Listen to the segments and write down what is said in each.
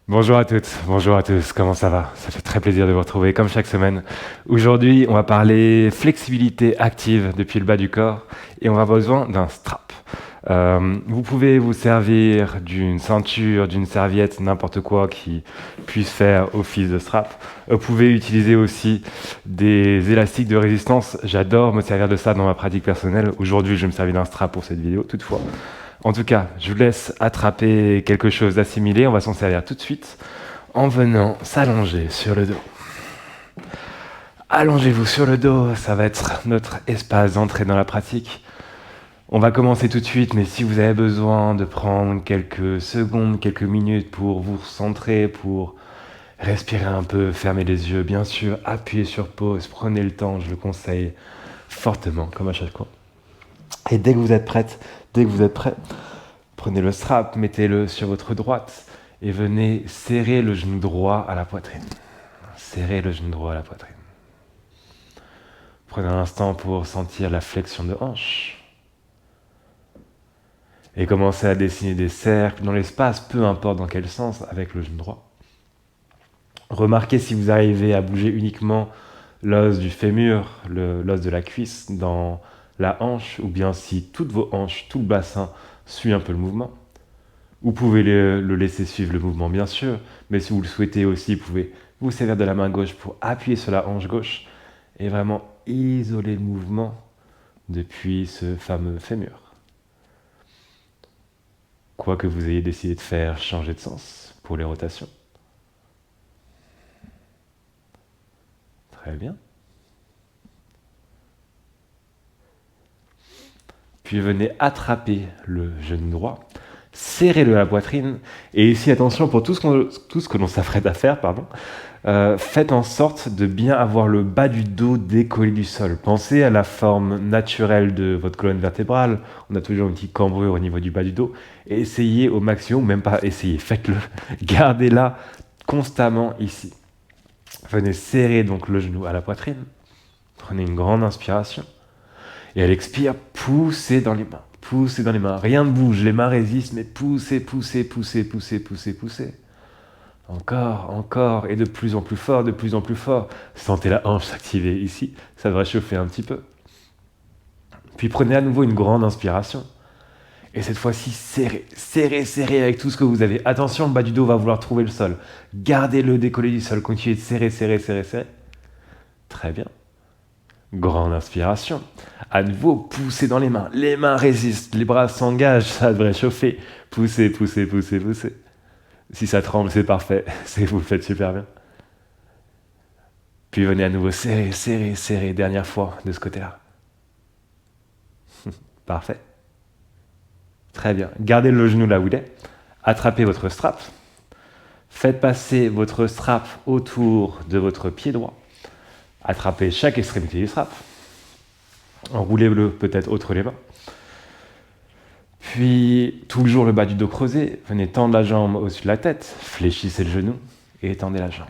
Bonjour à toutes, bonjour à tous, comment ça va? Ça fait très plaisir de vous retrouver comme chaque semaine. Aujourd'hui, on va parler flexibilité active depuis le bas du corps et on va avoir besoin d'un strap. Vous pouvez vous servir d'une ceinture, d'une serviette, n'importe quoi qui puisse faire office de strap. Vous pouvez utiliser aussi des élastiques de résistance. J'adore me servir de ça dans ma pratique personnelle. Aujourd'hui, je vais me servir d'un strap pour cette vidéo, toutefois. En tout cas, je vous laisse attraper quelque chose d'assimilé. On va s'en servir tout de suite en venant s'allonger sur le dos. Allongez-vous sur le dos, ça va être notre espace d'entrée dans la pratique. On va commencer tout de suite, mais si vous avez besoin de prendre quelques secondes, quelques minutes pour vous centrer, pour respirer un peu, fermer les yeux, bien sûr, appuyez sur pause, prenez le temps, je le conseille fortement, comme à chaque fois. Et dès que vous êtes prête, dès que vous êtes prêt, prenez le strap, mettez-le sur votre droite et venez serrer le genou droit à la poitrine. Serrez le genou droit à la poitrine. Prenez un instant pour sentir la flexion de hanche. Et commencez à dessiner des cercles dans l'espace, peu importe dans quel sens, avec le genou droit. Remarquez si vous arrivez à bouger uniquement l'os du fémur, l'os de la cuisse dans la hanche, ou bien si toutes vos hanches, tout le bassin suit un peu le mouvement. Vous pouvez le laisser suivre le mouvement, bien sûr, mais si vous le souhaitez aussi, vous pouvez vous servir de la main gauche pour appuyer sur la hanche gauche et vraiment isoler le mouvement depuis ce fameux fémur. Quoi que vous ayez décidé de faire changer de sens pour les rotations. Très bien. Puis venez attraper le genou droit, serrez-le à la poitrine, et ici attention pour tout ce que l'on s'apprête à faire, faites en sorte de bien avoir le bas du dos décollé du sol. Pensez à la forme naturelle de votre colonne vertébrale, on a toujours une petite cambrure au niveau du bas du dos, et essayez au maximum, même pas essayez, faites-le, gardez-la constamment ici. Venez serrer donc le genou à la poitrine, prenez une grande inspiration. Et à l'expire, poussez dans les mains. Poussez dans les mains. Rien ne bouge, les mains résistent, mais poussez, poussez, poussez, poussez, poussez, poussez. Encore, encore, et de plus en plus fort, de plus en plus fort. Sentez la hanche s'activer ici, ça devrait chauffer un petit peu. Puis prenez à nouveau une grande inspiration. Et cette fois-ci, serrez, serrez, serrez avec tout ce que vous avez. Attention, le bas du dos va vouloir trouver le sol. Gardez-le décollé du sol, continuez de serrer, serrer, serrer, serrer. Très bien. Grande inspiration. À nouveau, poussez dans les mains. Les mains résistent, les bras s'engagent, ça devrait chauffer. Poussez, poussez, poussez, poussez. Si ça tremble, c'est parfait. Vous le faites super bien. Puis venez à nouveau serrer, serrer, serrer. Dernière fois de ce côté-là. Parfait. Très bien. Gardez le genou là où il est. Attrapez votre strap. Faites passer votre strap autour de votre pied droit. Attrapez chaque extrémité du strap. Enroulez-le peut-être entre les mains. Puis, toujours le bas du dos creusé, venez tendre la jambe au-dessus de la tête, fléchissez le genou et étendez la jambe.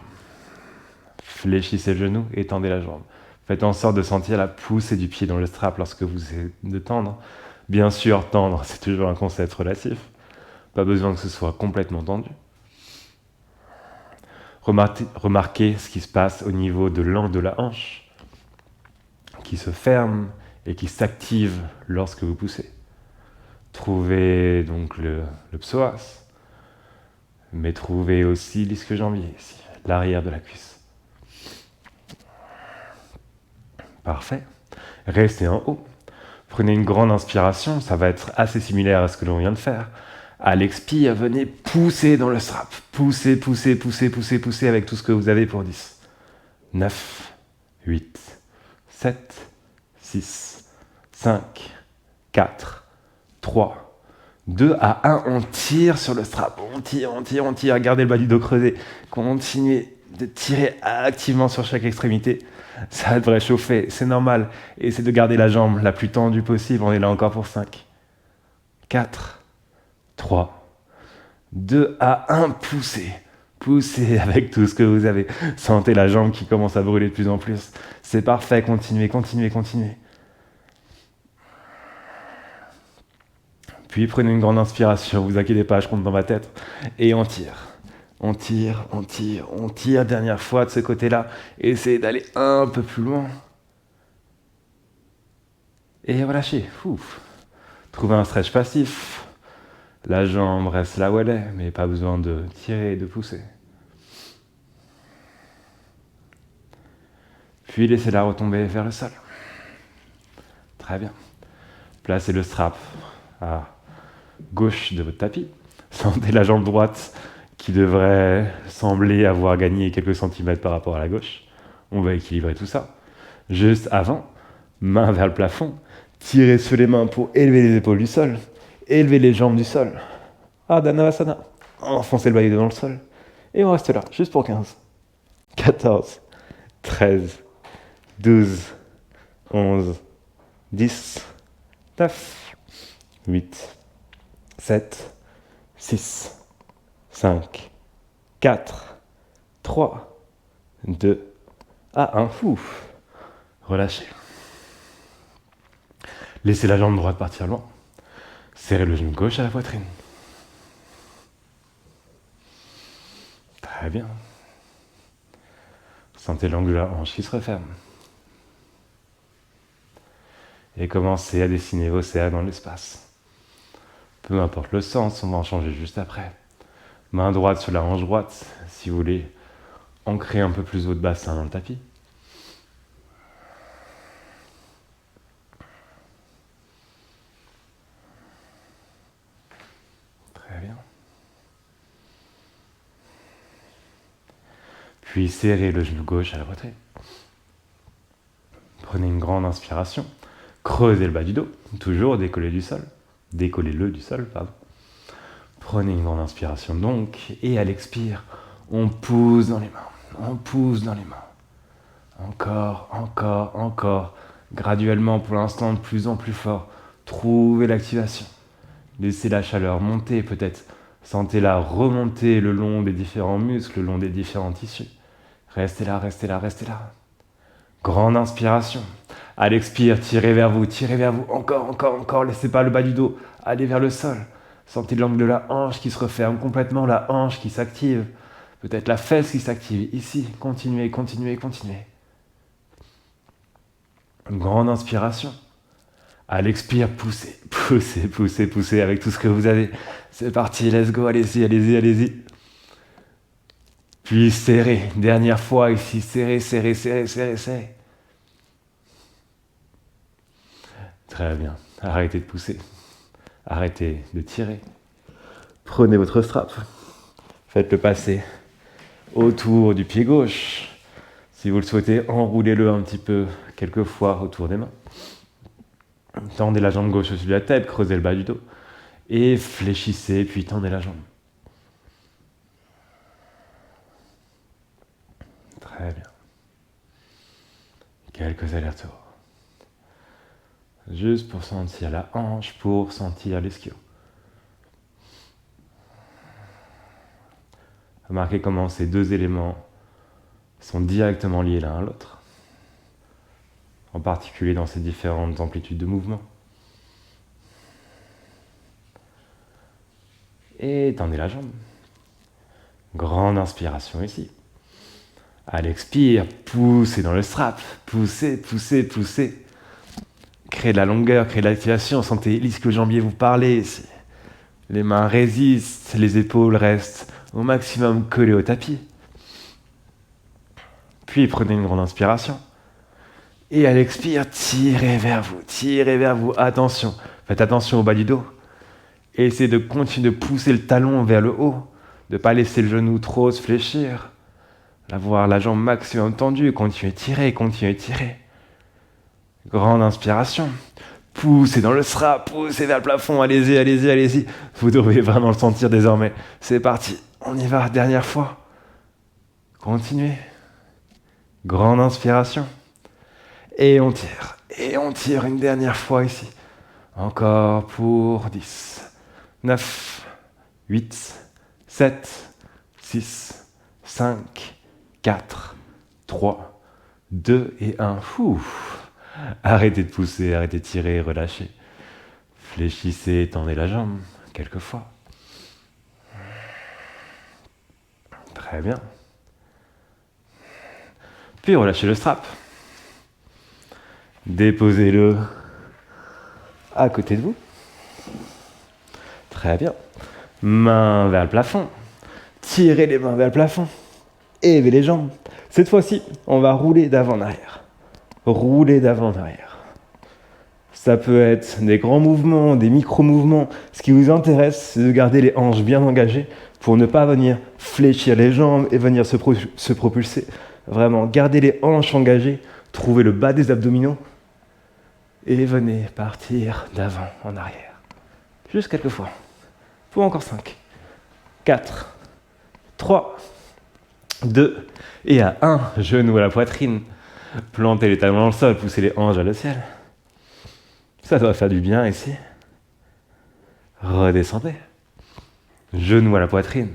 Fléchissez le genou et étendez la jambe. Faites en sorte de sentir la poussée du pied dans le strap lorsque vous essayez de tendre. Bien sûr, tendre, c'est toujours un concept relatif. Pas besoin que ce soit complètement tendu. Remarquez ce qui se passe au niveau de l'angle de la hanche, qui se ferme et qui s'active lorsque vous poussez. Trouvez donc le psoas, mais trouvez aussi l'ischio-jambier ici, l'arrière de la cuisse. Parfait. Restez en haut. Prenez une grande inspiration, ça va être assez similaire à ce que l'on vient de faire. À l'expire, venez pousser dans le strap. Poussez, poussez, poussez, poussez, poussez avec tout ce que vous avez pour 10. 9, 8, 7, 6, 5, 4, 3, 2 à 1, on tire sur le strap, on tire, on tire, on tire, gardez le bas du dos creusé, continuez de tirer activement sur chaque extrémité, ça devrait chauffer, c'est normal, essayez de garder la jambe la plus tendue possible, on est là encore pour 5, 4, 3, 2 à 1, poussez, poussez avec tout ce que vous avez, sentez la jambe qui commence à brûler de plus en plus, c'est parfait, continuez, continuez, continuez. Puis prenez une grande inspiration, vous inquiétez pas, je compte dans ma tête, et on tire. On tire, on tire, on tire. Dernière fois de ce côté-là. Essayez d'aller un peu plus loin. Et relâchez. Ouf. Trouvez un stretch passif. La jambe reste là où elle est, mais pas besoin de tirer et de pousser. Puis laissez-la retomber vers le sol. Très bien. Placez le strap à gauche de votre tapis. Sentez la jambe droite qui devrait sembler avoir gagné quelques centimètres par rapport à la gauche. On va équilibrer tout ça. Juste avant, main vers le plafond. Tirez sur les mains pour élever les épaules du sol. Élevez les jambes du sol. Ardha Navasana. Enfoncez le bas dans le sol. Et on reste là, juste pour 15. 14, 13, 12, 11, 10, 9, 8, 7, 6, 5, 4, 3, 2, 1. Ouf. Relâchez. Laissez la jambe droite partir loin. Serrez le genou gauche à la poitrine. Très bien. Sentez l'angle de la hanche qui se referme. Et commencez à dessiner vos cercles dans l'espace. Peu importe le sens, on va en changer juste après. Main droite sur la hanche droite, si vous voulez ancrer un peu plus votre bassin dans le tapis. Très bien. Puis serrez le genou gauche à la poitrine. Prenez une grande inspiration. Creusez le bas du dos. Toujours décollez du sol. Décollez-le du sol, pardon. Prenez une grande inspiration donc. Et à l'expire, on pousse dans les mains. On pousse dans les mains. Encore, encore, encore. Graduellement, pour l'instant, de plus en plus fort. Trouvez l'activation. Laissez la chaleur monter peut-être. Sentez-la remonter le long des différents muscles, le long des différents tissus. Restez là, restez là, restez là. Grande inspiration. À l'expire, tirez vers vous, tirez vers vous. Encore, encore, encore. Laissez pas le bas du dos aller vers le sol. Sentez l'angle de la hanche qui se referme complètement, la hanche qui s'active. Peut-être la fesse qui s'active. Ici, continuez, continuez, continuez. Grande inspiration. À l'expire, poussez, poussez, poussez, poussez avec tout ce que vous avez. C'est parti, let's go, allez-y, allez-y, allez-y. Puis serrez, dernière fois ici, serrez, serrez, serrez, serrez, serrez. Très bien, arrêtez de pousser, arrêtez de tirer. Prenez votre strap, faites-le passer autour du pied gauche. Si vous le souhaitez, enroulez-le un petit peu, quelques fois autour des mains. Tendez la jambe gauche au-dessus de la tête, creusez le bas du dos. Et fléchissez, puis tendez la jambe. Très bien. Quelques allers-retours. Juste pour sentir la hanche, pour sentir l'ischio. Remarquez comment ces deux éléments sont directement liés l'un à l'autre. En particulier dans ces différentes amplitudes de mouvement. Et tendez la jambe. Grande inspiration ici. À l'expire, poussez dans le strap. Poussez, poussez, poussez. Créez de la longueur, créez de l'activation. Sentez l'ischio-jambier vous parler ici. Les mains résistent, les épaules restent au maximum collées au tapis. Puis prenez une grande inspiration. Et à l'expire, tirez vers vous, tirez vers vous. Attention, faites attention au bas du dos. Et essayez de continuer de pousser le talon vers le haut, de ne pas laisser le genou trop se fléchir. Avoir la jambe maximum tendue, continuez de tirer, continuez de tirer. Grande inspiration. Poussez dans le strap, poussez vers le plafond, allez-y, allez-y, allez-y. Vous devez vraiment le sentir désormais. C'est parti, on y va, dernière fois. Continuez. Grande inspiration. Et on tire une dernière fois ici. Encore pour 10, 9, 8, 7, 6, 5, 4, 3, 2 et 1. Arrêtez de pousser, arrêtez de tirer, relâchez. Fléchissez, tendez la jambe, quelques fois. Très bien. Puis relâchez le strap. Déposez-le à côté de vous. Très bien. Main vers le plafond. Tirez les mains vers le plafond. Élevez les jambes. Cette fois-ci, on va rouler d'avant en arrière. Rouler d'avant en arrière. Ça peut être des grands mouvements, des micro-mouvements. Ce qui vous intéresse, c'est de garder les hanches bien engagées pour ne pas venir fléchir les jambes et venir se propulser. Vraiment, gardez les hanches engagées, trouvez le bas des abdominaux et venez partir d'avant en arrière. Juste quelques fois. Pour encore 5, 4, 3, 2, et à 1, genou à la poitrine. Plantez les talons dans le sol, poussez les hanches vers le ciel. Ça doit faire du bien ici. Redescendez. Genou à la poitrine.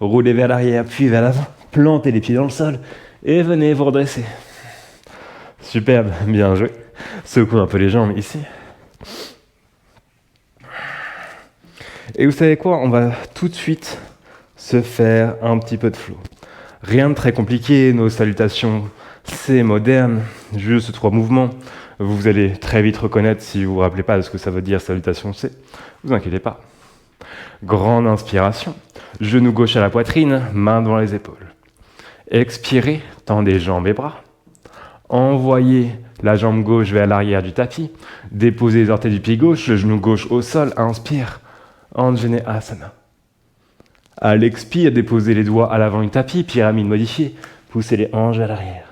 Roulez vers l'arrière, puis vers l'avant. Plantez les pieds dans le sol et venez vous redresser. Superbe, bien joué. Secouez un peu les jambes ici. Et vous savez quoi? On va tout de suite se faire un petit peu de flow. Rien de très compliqué, nos salutations, c'est moderne, juste 3 mouvements. Vous allez très vite reconnaître si vous ne vous rappelez pas de ce que ça veut dire salutation C. Vous inquiétez pas. Grande inspiration, genou gauche à la poitrine, main devant les épaules. Expirez, tendez jambes et bras. Envoyez la jambe gauche vers l'arrière du tapis. Déposez les orteils du pied gauche, le genou gauche au sol. Inspire, Anjaneyasana. À l'expire, déposez les doigts à l'avant du tapis, pyramide modifiée. Poussez les hanches vers l'arrière.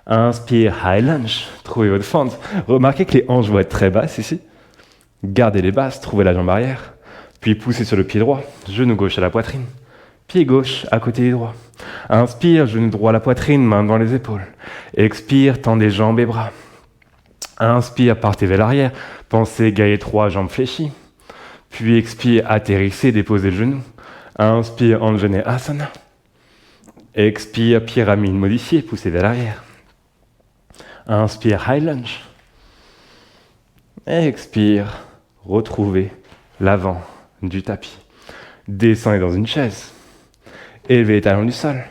Inspire, high lunge. Trouvez votre fente. Remarquez que les hanches vont être très basses ici. Gardez les basses, trouvez la jambe arrière. Puis poussez sur le pied droit, genou gauche à la poitrine. Pied gauche à côté du droit. Inspire, genou droit à la poitrine, main devant les épaules. Expire, tendez jambes et bras. Inspire, partez vers l'arrière. Pensez guerrier 3, jambes fléchies. Puis expire, atterrissez, déposez le genou. Inspire, Anjaneyasana. Expire, pyramide modifiée, poussez vers l'arrière. Inspire, high lunge. Expire, retrouvez l'avant du tapis. Descendez dans une chaise. Élevez les talons du sol.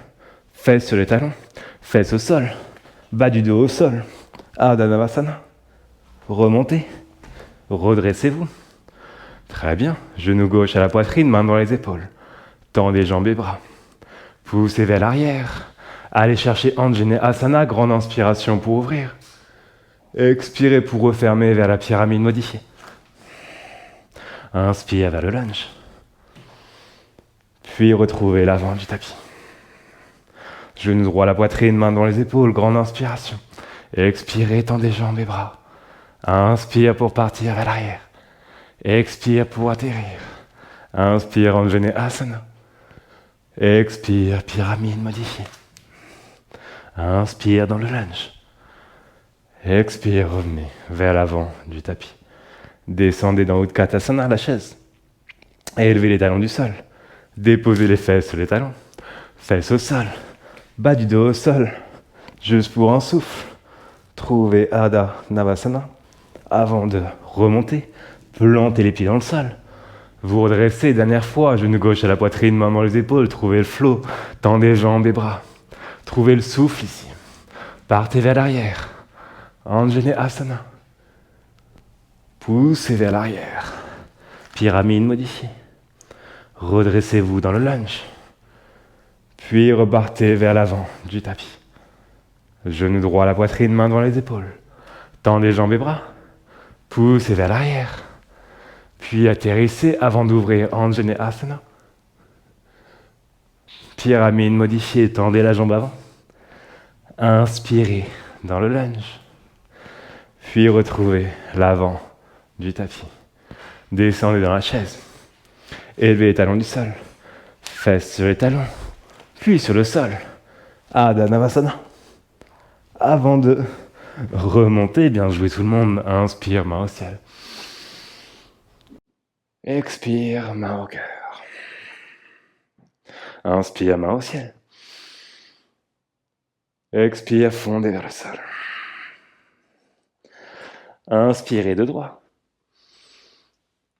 Fesses sur les talons. Fesses au sol. Bas du dos au sol. Ardha Navasana. Remontez. Redressez-vous. Très bien. Genou gauche à la poitrine, main dans les épaules. Tendez jambes et bras. Poussez vers l'arrière. Allez chercher Anjaneyasana. Grande inspiration pour ouvrir. Expirez pour refermer vers la pyramide modifiée. Inspire vers le lunge. Puis retrouvez l'avant du tapis. Genou droit à la poitrine, main dans les épaules, grande inspiration. Expirez, tendez jambes et bras. Inspire pour partir vers l'arrière. Expire pour atterrir. Inspire, Anjaneyasana. Expire, pyramide modifiée. Inspire dans le lunge. Expire, revenez vers l'avant du tapis. Descendez dans Utkatasana, la chaise. Élevez les talons du sol. Déposez les fesses sur les talons. Fesses au sol. Bas du dos au sol. Juste pour un souffle. Trouvez Ardha Navasana. Avant de remonter, plantez les pieds dans le sol. Vous redressez, dernière fois, genou gauche à la poitrine, main dans les épaules. Trouvez le flow. Tendez jambes et bras. Trouvez le souffle ici. Partez vers l'arrière. Anjaneyasana. Poussez vers l'arrière. Pyramide modifiée. Redressez-vous dans le lunge. Puis repartez vers l'avant du tapis. Genou droit à la poitrine, main devant les épaules. Tendez jambes et bras. Poussez vers l'arrière. Puis atterrissez avant d'ouvrir Anjaneyasana. Pyramide modifiée, tendez la jambe avant. Inspirez dans le lunge. Puis retrouvez l'avant du tapis. Descendez dans la chaise. Élevez les talons du sol. Fesses sur les talons. Puis sur le sol. Ardha Navasana. Avant de remonter, bien joué tout le monde. Inspire, main au ciel. Expire, main au cœur. Inspire, main au ciel. Expire, fondez vers le sol. Inspirez de droit.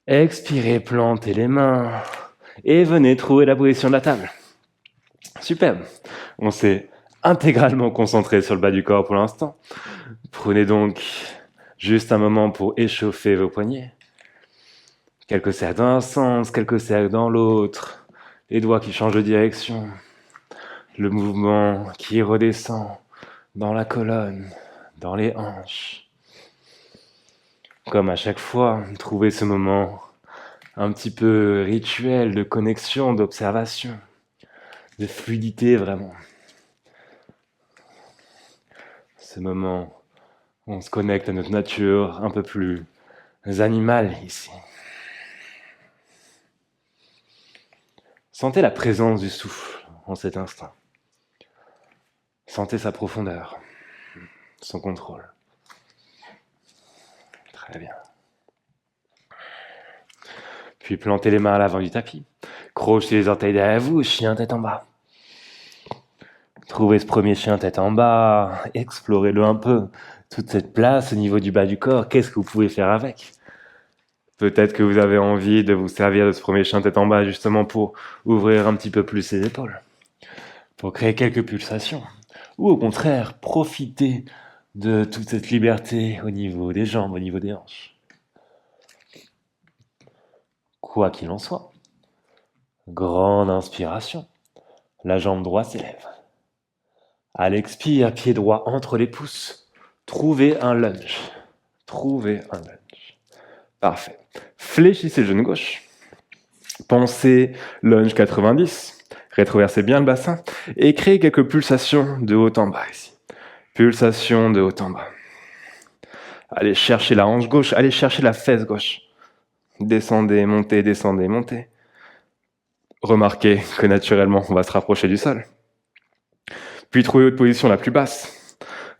Expirez, plantez les mains. Et venez trouver la position de la table. Superbe. On s'est intégralement concentré sur le bas du corps pour l'instant. Prenez donc juste un moment pour échauffer vos poignets. Quelques cercles dans un sens, quelques cercles dans l'autre. Les doigts qui changent de direction. Le mouvement qui redescend dans la colonne, dans les hanches. Comme à chaque fois, trouvez ce moment un petit peu rituel de connexion, d'observation, de fluidité vraiment. Ce moment où on se connecte à notre nature un peu plus animale ici. Sentez la présence du souffle en cet instant. Sentez sa profondeur, son contrôle. Très bien. Puis plantez les mains à l'avant du tapis. Crochetez les orteils derrière vous, chien tête en bas. Trouvez ce premier chien tête en bas, explorez-le un peu. Toute cette place au niveau du bas du corps, qu'est-ce que vous pouvez faire avec ? Peut-être que vous avez envie de vous servir de ce premier chien tête en bas justement pour ouvrir un petit peu plus ses épaules, pour créer quelques pulsations. Ou au contraire, profiter de toute cette liberté au niveau des jambes, au niveau des hanches. Quoi qu'il en soit, grande inspiration, la jambe droite s'élève. À l'expire, pied droit entre les pouces, trouvez un lunge. Trouvez un lunge. Parfait. Fléchissez le genou gauche. Pensez lunge 90. Rétroversez bien le bassin et créez quelques pulsations de haut en bas ici. Pulsation de haut en bas. Allez chercher la hanche gauche, allez chercher la fesse gauche. Descendez, montez, descendez, montez. Remarquez que naturellement, on va se rapprocher du sol. Puis trouvez votre position la plus basse.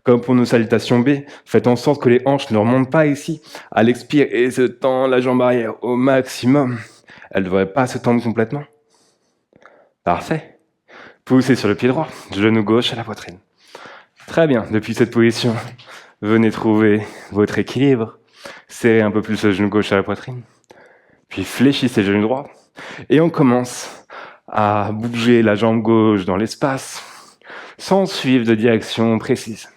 Comme pour nos salutations B, faites en sorte que les hanches ne remontent pas ici. À l'expire, et se tend la jambe arrière au maximum. Elle ne devrait pas se tendre complètement. Parfait. Poussez sur le pied droit, genou gauche à la poitrine. Très bien, depuis cette position, venez trouver votre équilibre. Serrez un peu plus le genou gauche à la poitrine. Puis fléchissez le genou droit. Et on commence à bouger la jambe gauche dans l'espace, sans suivre de direction précise.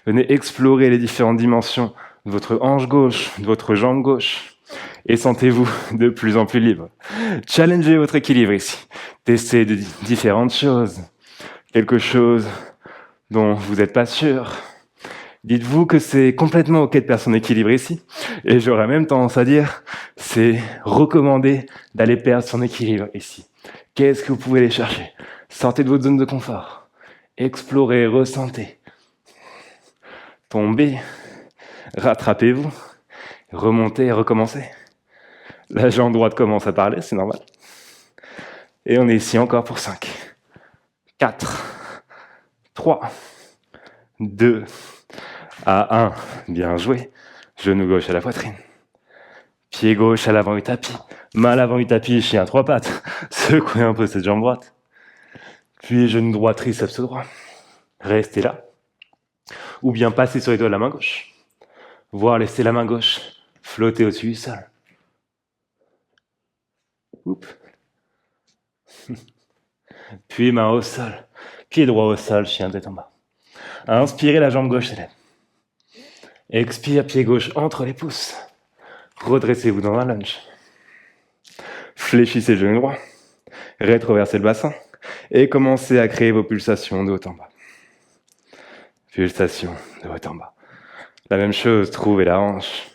Venez explorer les différentes dimensions de votre hanche gauche, de votre jambe gauche, et sentez-vous de plus en plus libre. Challengez votre équilibre ici. Testez de différentes choses. Quelque chose dont vous n'êtes pas sûr. Dites-vous que c'est complètement OK de perdre son équilibre ici. Et j'aurais même tendance à dire, c'est recommandé d'aller perdre son équilibre ici. Qu'est-ce que vous pouvez aller chercher ? Sortez de votre zone de confort. Explorez, ressentez. Tombez, rattrapez-vous, remontez, recommencez. La jambe droite commence à parler, c'est normal. Et on est ici encore pour 5, 4, 3, 2, à 1. Bien joué. Genou gauche à la poitrine. Pied gauche à l'avant du tapis. Main à l'avant du tapis, chien à 3 pattes. Secouez un peu cette jambe droite. Puis genou droit, triceps droit. Restez là. Ou bien passez sur les doigts de la main gauche. Voire laisser la main gauche flotter au-dessus du sol. Oups. Puis main au sol. Pied droit au sol, chien tête en bas. Inspirez, la jambe gauche s'élève. Expire, pied gauche entre les pouces. Redressez-vous dans un lunge. Fléchissez le genou droit. Rétroversez le bassin. Et commencez à créer vos pulsations de haut en bas. Pulsation de haut en bas. La même chose, trouvez la hanche.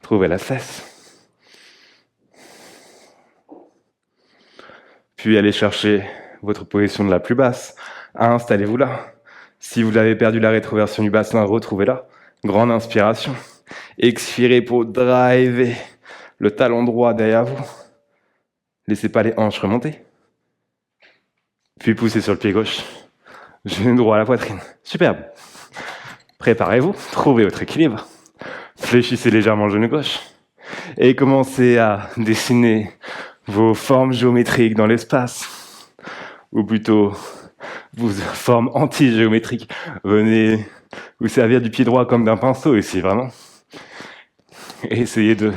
Trouvez la fesse. Puis allez chercher votre position de la plus basse. Installez-vous là. Si vous avez perdu la rétroversion du bassin, retrouvez-la. Grande inspiration. Expirez pour driver le talon droit derrière vous. Laissez pas les hanches remonter. Puis poussez sur le pied gauche. Genou droit à la poitrine. Superbe. Préparez-vous. Trouvez votre équilibre. Fléchissez légèrement le genou gauche. Et commencez à dessiner vos formes géométriques dans l'espace. Ou plutôt, vos formes anti-géométriques. Venez vous servir du pied droit comme d'un pinceau ici, vraiment. Et essayez de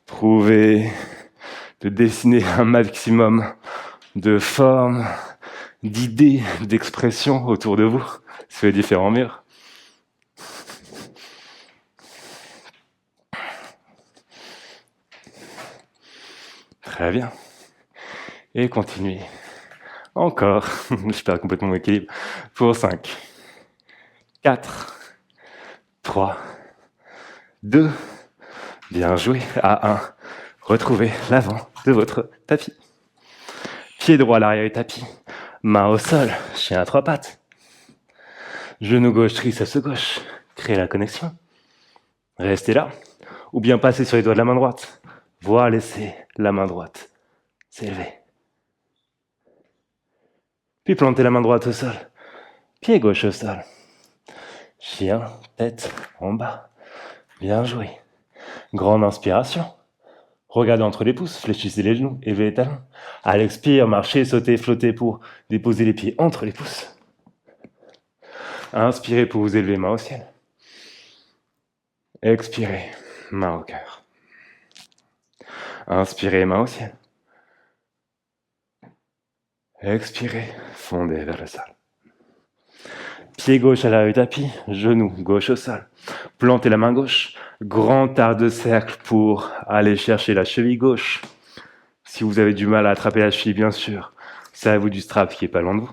trouver, de dessiner un maximum de formes d'idées, d'expressions autour de vous, sur les différents murs. Très bien. Et continuez. Encore. Je perds complètement mon équilibre. Pour 5, 4, 3, 2, bien joué. À 1, retrouvez l'avant de votre tapis. Pied droit à l'arrière du tapis. Main au sol, chien à 3 pattes. Genou gauche, triceps gauche. Créez la connexion. Restez là. Ou bien passez sur les doigts de la main droite. Voire laissez la main droite s'élever. Puis plantez la main droite au sol. Pied gauche au sol. Chien, tête en bas. Bien joué. Grande inspiration. Regardez entre les pouces, fléchissez les genoux, élevez les talons. À l'expire, marchez, sautez, flottez pour déposer les pieds entre les pouces. Inspirez pour vous élever, main au ciel. Expirez, main au cœur. Inspirez, main au ciel. Expirez, fondez vers le sol. Pied gauche à l'arrière du tapis, genou gauche au sol. Plantez la main gauche. Grand arc de cercle pour aller chercher la cheville gauche. Si vous avez du mal à attraper la cheville, bien sûr, servez-vous du strap qui est pas loin de vous.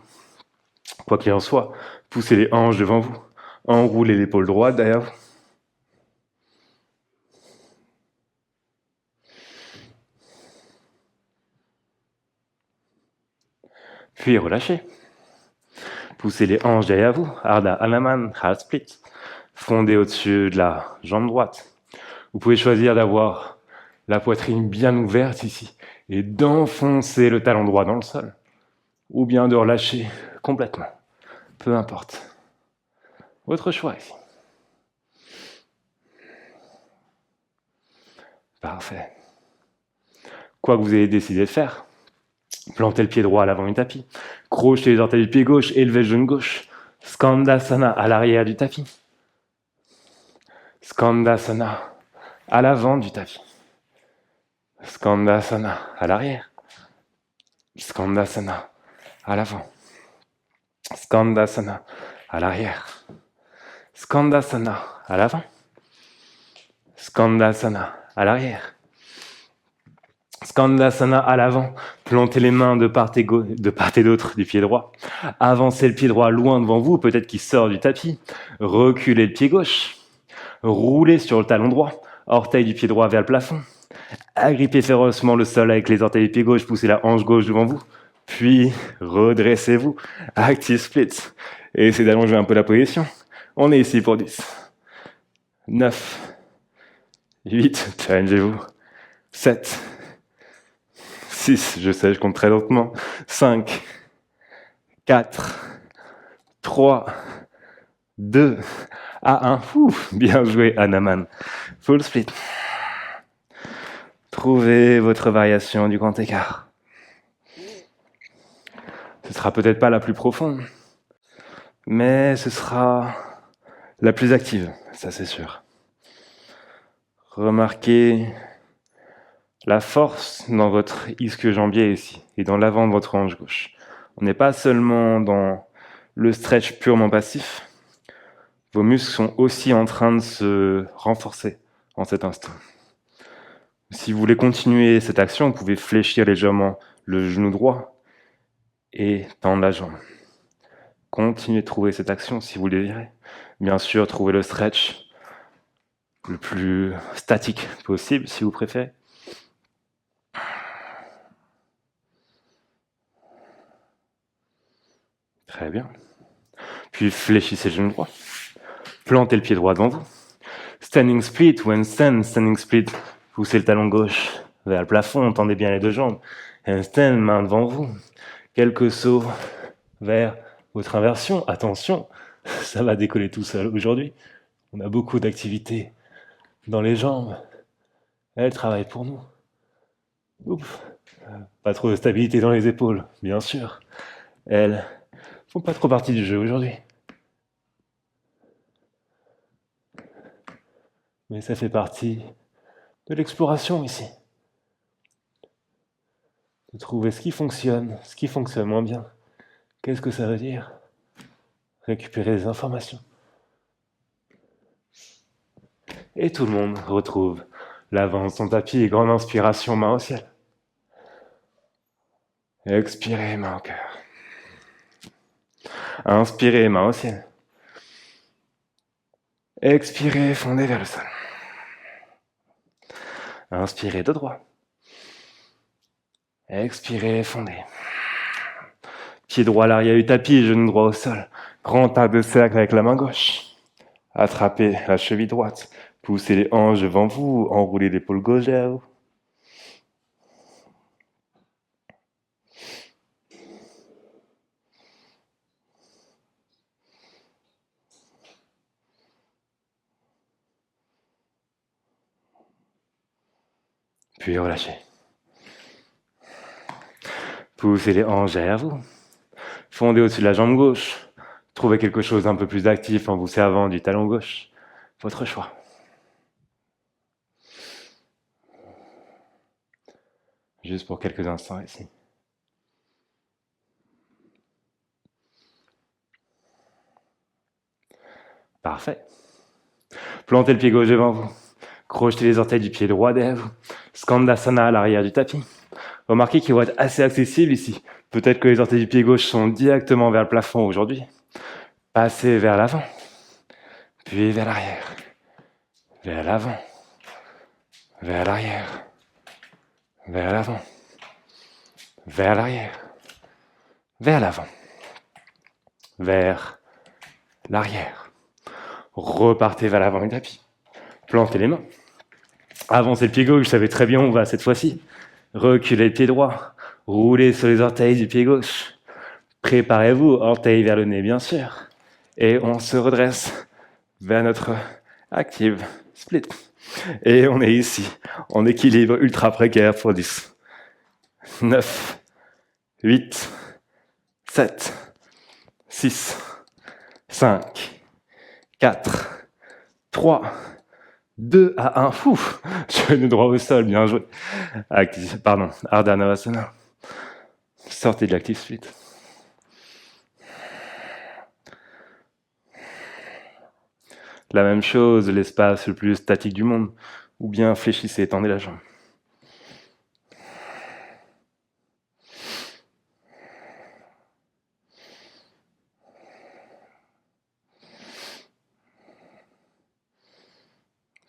Quoi qu'il en soit, poussez les hanches devant vous. Enroulez l'épaule droite derrière vous. Puis relâchez. Poussez les hanches derrière vous. Ardha Hanuman, Heart Split. Fondez au-dessus de la jambe droite. Vous pouvez choisir d'avoir la poitrine bien ouverte ici et d'enfoncer le talon droit dans le sol. Ou bien de relâcher complètement. Peu importe. Votre choix ici. Parfait. Quoi que vous ayez décidé de faire, plantez le pied droit à l'avant du tapis. Crochez les orteils du pied gauche, élevez le genou gauche. Skandasana à l'arrière du tapis. Skandasana à l'avant du tapis. Skandasana à l'arrière. Skandasana à l'avant. Skandasana à l'arrière. Skandasana à l'avant. Skandasana à l'arrière. Skandasana à l'avant. Plantez les mains de part et d'autre du pied droit. Avancez le pied droit loin devant vous, peut-être qu'il sort du tapis. Reculez le pied gauche. Roulez sur le talon droit. Orteil du pied droit vers le plafond. Agrippez férocement le sol avec les orteils du pied gauche. Poussez la hanche gauche devant vous. Puis redressez-vous. Active split. Et essayez d'allonger un peu la position. On est ici pour 10. 9. 8. Challengez-vous. 7. 6, je sais, je compte très lentement. 5, 4, 3, 2, à 1. Bien joué, Hanuman. Full split. Trouvez votre variation du grand écart. Ce sera peut-être pas la plus profonde, mais ce sera la plus active, ça c'est sûr. Remarquez la force dans votre ischio-jambier ici et dans l'avant de votre hanche gauche. On n'est pas seulement dans le stretch purement passif. Vos muscles sont aussi en train de se renforcer en cet instant. Si vous voulez continuer cette action, vous pouvez fléchir légèrement le genou droit et tendre la jambe. Continuez de trouver cette action si vous le désirez. Bien sûr, trouvez le stretch le plus statique possible si vous préférez. Très bien. Puis fléchissez le genou droit. Plantez le pied droit devant vous. Standing split ou handstand, standing split. Poussez le talon gauche vers le plafond, tendez bien les deux jambes. Handstand, main devant vous. Quelques sauts vers votre inversion. Attention, ça va décoller tout seul aujourd'hui. On a beaucoup d'activités dans les jambes. Elles travaillent pour nous. Ouf. Pas trop de stabilité dans les épaules, bien sûr. Elles font pas trop partie du jeu aujourd'hui. Mais ça fait partie de l'exploration ici. De trouver ce qui fonctionne moins bien. Qu'est-ce que ça veut dire? Récupérer des informations. Et tout le monde retrouve l'avant de son tapis et grande inspiration, main au ciel. Expirez, main au cœur. Inspirez, main au ciel. Expirez, fondez vers le sol. Inspirez dos droit. Expirez, fondez. Pied droit à l'arrière du tapis, genou droit au sol. Grand arc de cercle avec la main gauche. Attrapez la cheville droite. Poussez les hanches devant vous. Enroulez l'épaule gauche derrière vous. Puis relâchez. Poussez les hanches derrière vous. Fondez au-dessus de la jambe gauche. Trouvez quelque chose d'un peu plus actif en vous servant du talon gauche. Votre choix. Juste pour quelques instants ici. Parfait. Plantez le pied gauche devant vous. Crochetez les orteils du pied droit derrière vous. Skandasana à l'arrière du tapis. Remarquez qu'ils vont être assez accessibles ici. Peut-être que les orteils du pied gauche sont directement vers le plafond aujourd'hui. Passez vers l'avant, puis vers l'arrière. Vers l'avant, vers l'arrière, vers l'avant, vers l'arrière, vers l'avant, vers l'arrière. Repartez vers l'avant du tapis. Plantez les mains. Avancez le pied gauche, vous savez très bien où on va cette fois-ci. Reculez le pied droit. Roulez sur les orteils du pied gauche. Préparez-vous, orteils vers le nez bien sûr. Et on se redresse vers notre active split. Et on est ici, en équilibre ultra précaire pour 10. 9, 8, 7, 6, 5, 4, 3, 2 à 1. Ouf, genou droit au sol, bien joué. Ardha Navasana. Sortez de l'active split. La même chose, l'espace le plus statique du monde, ou bien fléchissez, tendez la jambe.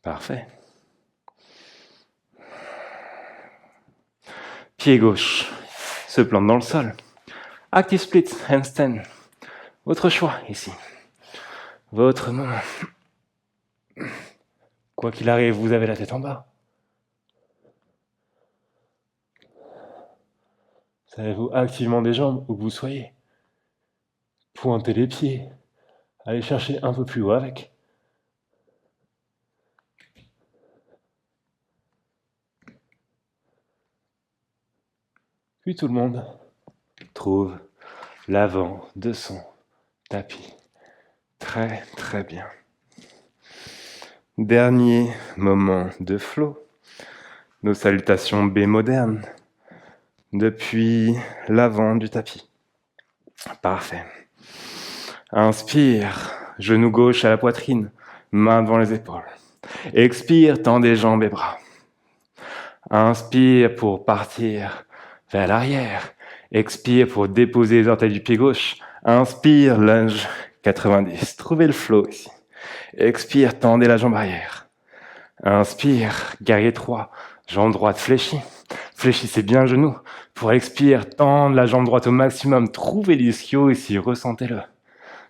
Parfait. Pied gauche se plante dans le sol. Active split, handstand. Votre choix ici. Votre moment. Quoi qu'il arrive, vous avez la tête en bas. Savez-vous activement des jambes où que vous soyez. Pointez les pieds. Allez chercher un peu plus haut avec. Puis tout le monde trouve l'avant de son tapis. Très très bien. Dernier moment de flow. Nos salutations B modernes. Depuis l'avant du tapis. Parfait. Inspire, genou gauche à la poitrine, main devant les épaules. Expire, tendez jambes et bras. Inspire pour partir vers l'arrière. Expire pour déposer les orteils du pied gauche. Inspire, lunge 90. Trouvez le flow ici. Expire, tendez la jambe arrière. Inspire, guerrier 3, jambe droite fléchie. Fléchissez bien le genou. Pour expire, tendre la jambe droite au maximum. Trouvez l'ischio ici, ressentez-le.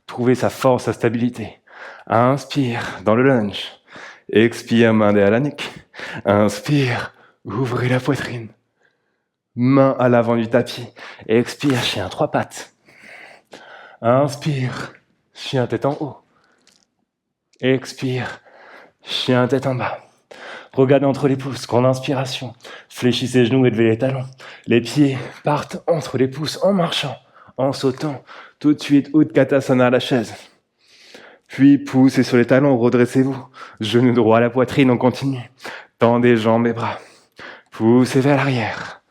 Trouvez sa force, sa stabilité. Inspire dans le lunge. Expire, main derrière la nuque. Inspire, ouvrez la poitrine. Main à l'avant du tapis. Expire, chien 3 pattes. Inspire, chien tête en haut. Expire, chien tête en bas. Regardez entre les pouces, grande inspiration. Fléchissez les genoux et levez les talons. Les pieds partent entre les pouces en marchant, en sautant. Tout de suite, Utkatasana à la chaise. Puis poussez sur les talons, redressez-vous. Genou droit à la poitrine, on continue. Tendez jambes et bras. Poussez vers l'arrière.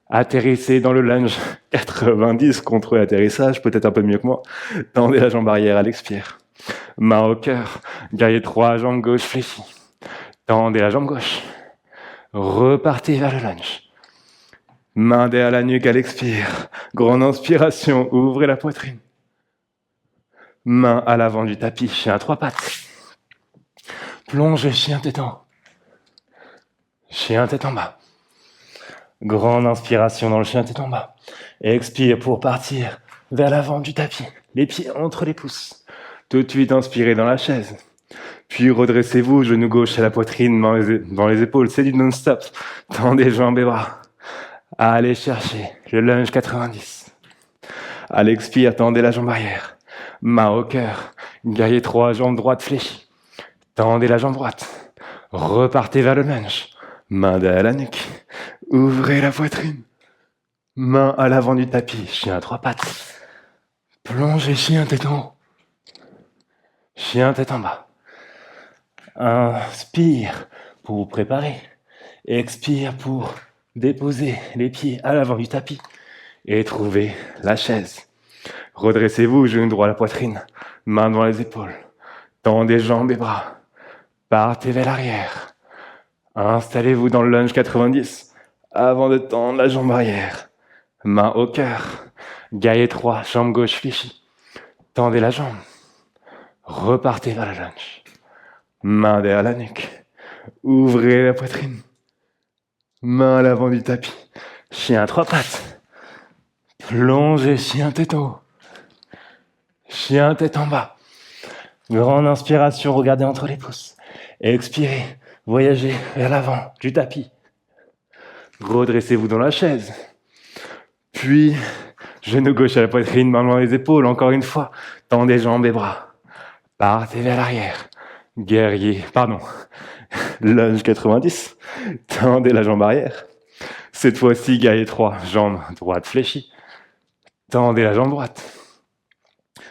Atterrissez dans le lunge 90, contrôle l'atterrissage, peut-être un peu mieux que moi. Tendez la jambe arrière à l'expire. Main au cœur, guerrier 3, jambe gauche fléchie. Tendez la jambe gauche. Repartez vers le lunge. Main derrière la nuque à l'expire. Grande inspiration, ouvrez la poitrine. Main à l'avant du tapis, chien à 3 pattes. Plongez, chien tête en haut. Chien tête en bas. Grande inspiration dans le chien tête en bas. Expire pour partir vers l'avant du tapis. Les pieds entre les pouces. Tout de suite inspirez dans la chaise. Puis redressez-vous, genou gauche à la poitrine, dans les épaules. C'est du non-stop. Tendez jambes et bras. Allez chercher le lunge 90. À l'expire, tendez la jambe arrière. Main au cœur. Guerrier 3, jambe droite fléchie. Tendez la jambe droite. Repartez vers le lunge. Main derrière la nuque. Ouvrez la poitrine. Main à l'avant du tapis. Chien à 3 pattes. Plongez, chien tête en haut. Chien tête en bas. Inspire pour vous préparer. Expire pour déposer les pieds à l'avant du tapis et trouver la chaise. Redressez-vous, genou droit à la poitrine, main devant les épaules. Tendez jambes et bras. Partez vers l'arrière. Installez-vous dans le lunge 90 avant de tendre la jambe arrière. Main au cœur. Guerrier 3, jambe gauche fléchie. Tendez la jambe. Repartez vers le lunge. Main derrière la nuque. Ouvrez la poitrine. Main à l'avant du tapis. Chien à 3 pattes. Plongez, chien tête en haut. Chien tête en bas. Grande inspiration, regardez entre les pouces. Expirez, voyagez vers l'avant du tapis. Redressez-vous dans la chaise. Puis, genou gauche à la poitrine, main dans les épaules, encore une fois. Tendez jambes et bras. Partez vers l'arrière. Lunge 90. Tendez la jambe arrière. Cette fois-ci, guerrier 3, jambe droite fléchie. Tendez la jambe droite.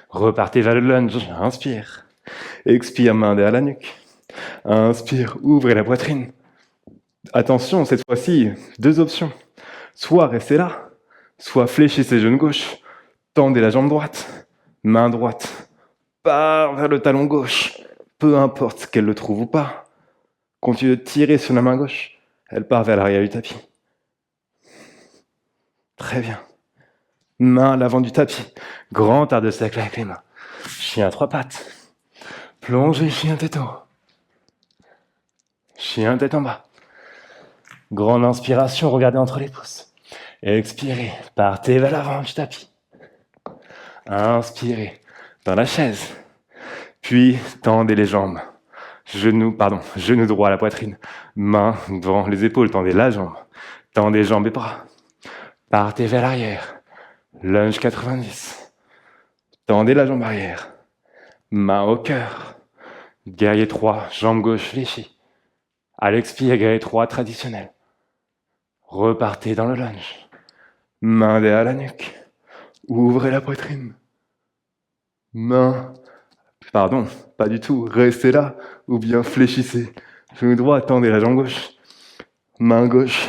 Repartez vers le lunge. Inspire. Expire, main derrière la nuque. Inspire, ouvrez la poitrine. Attention, cette fois-ci, 2 options. Soit restez là, soit fléchissez genou gauche. Tendez la jambe droite. Main droite. Part vers le talon gauche. Peu importe qu'elle le trouve ou pas. Continuez de tirer sur la main gauche. Elle part vers l'arrière du tapis. Très bien. Main à l'avant du tapis. Grand art de cercle avec les mains. Chien à 3 pattes. Plongez, chien tête en haut. Chien tête en bas. Grande inspiration, regardez entre les pouces. Expirez, partez vers l'avant du tapis. Inspirez dans la chaise. Puis tendez les jambes. Genou droit à la poitrine. Main devant les épaules, tendez la jambe. Tendez jambes et bras. Partez vers l'arrière. Lunge 90. Tendez la jambe arrière. Main au cœur. Guerrier 3, jambe gauche fléchie. À l'expire, guerrier 3 traditionnel. Repartez dans le lunge. Main derrière la nuque. Ouvrez la poitrine. Pas du tout. Restez là ou bien fléchissez. Genou droit, tendez la jambe gauche. Main gauche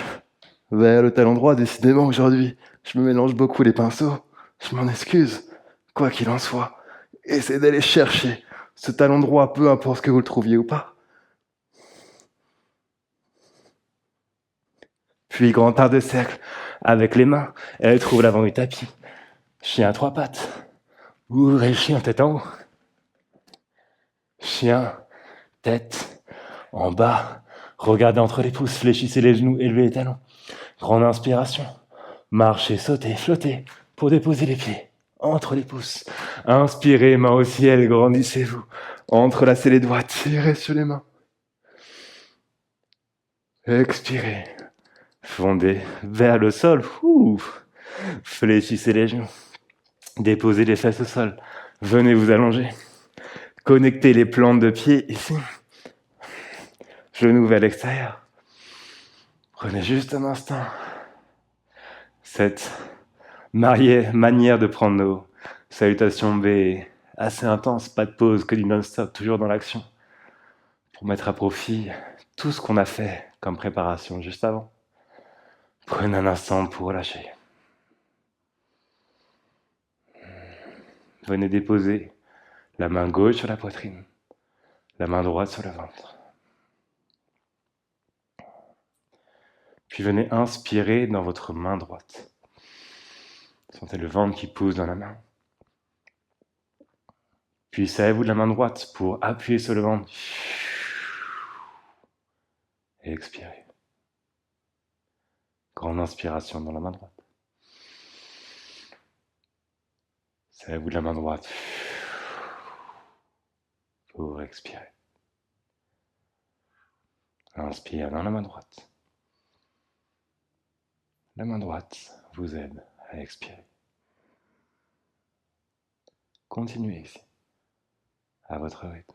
vers le talon droit. Décidément, aujourd'hui, je me mélange beaucoup les pinceaux. Je m'en excuse. Quoi qu'il en soit, essayez d'aller chercher ce talon droit, peu importe que vous le trouviez ou pas. Puis grand art de cercle avec les mains. Elle trouve l'avant du tapis. Chien à 3 pattes. Ouvrez le chien tête en haut. Chien, tête en bas. Regardez entre les pouces, fléchissez les genoux, élevez les talons. Grande inspiration. Marchez, sautez, flottez pour déposer les pieds entre les pouces. Inspirez, main au ciel, grandissez-vous. Entrelacez les doigts, tirez sur les mains. Expirez. Fondez vers le sol. Fléchissez les genoux. Déposez les fesses au sol. Venez vous allonger. Connectez les plantes de pied ici. Genoux vers l'extérieur. Prenez juste un instant. Cette manière de prendre nos salutations B est assez intense. Pas de pause, que du non-stop, toujours dans l'action. Pour mettre à profit tout ce qu'on a fait comme préparation juste avant. Prenez un instant pour relâcher. Venez déposer la main gauche sur la poitrine, la main droite sur le ventre. Puis venez inspirer dans votre main droite. Sentez le ventre qui pousse dans la main. Puis serrez-vous de la main droite pour appuyer sur le ventre. Et expirez. Grande inspiration dans la main droite. Serrez-vous de la main droite pour expirer. Inspire dans la main droite. La main droite vous aide à expirer. Continuez ici, à votre rythme.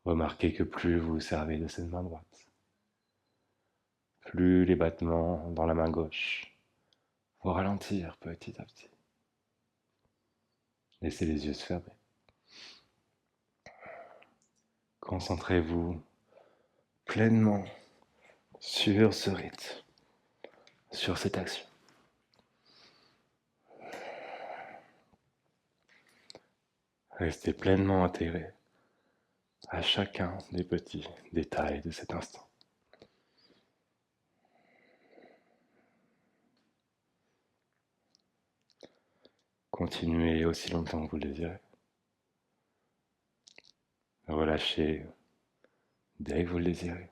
Remarquez que plus vous servez de cette main droite, plus les battements dans la main gauche vont ralentir petit à petit. Laissez les yeux se fermer. Concentrez-vous pleinement sur ce rythme, sur cette action. Restez pleinement intégré à chacun des petits détails de cet instant. Continuez aussi longtemps que vous le désirez. Relâchez dès que vous le désirez.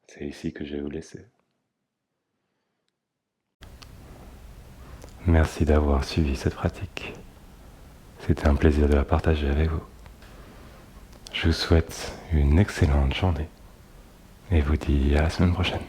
C'est ici que je vais vous laisser. Merci d'avoir suivi cette pratique. C'était un plaisir de la partager avec vous. Je vous souhaite une excellente journée et vous dis à la semaine prochaine.